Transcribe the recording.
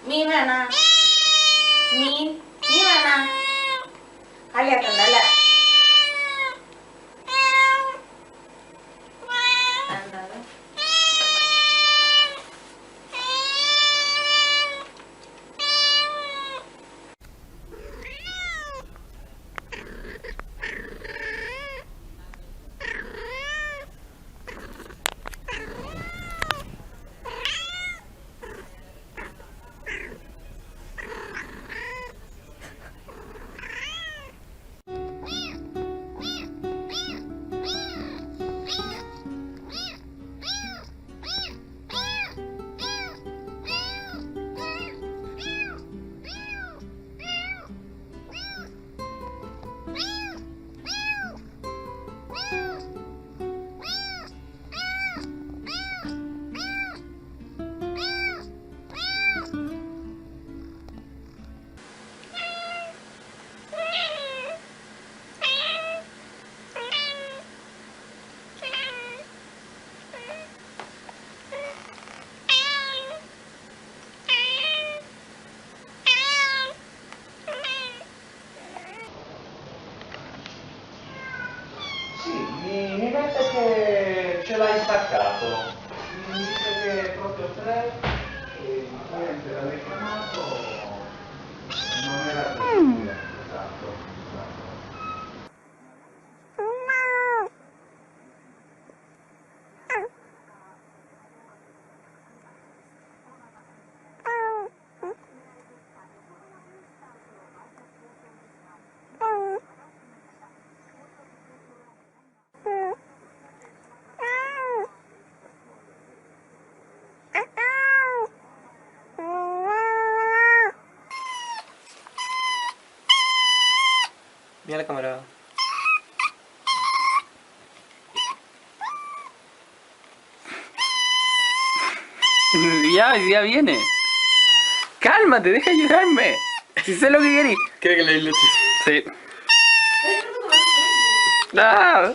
മീൻ വേണ മീൻ മീൻ വേണ കളിയാക്കണ്ടല്ലേ Sì, mi mette che ce l'hai staccato, mi dice che è proprio 3 e niente, l'ha richiamato, non era 3, esatto. Mira la cámara. Ya viene. Cálmate, deja de llorarme. Si sé lo que querís. ¿Quieres que le ilustre? Sí. Ah.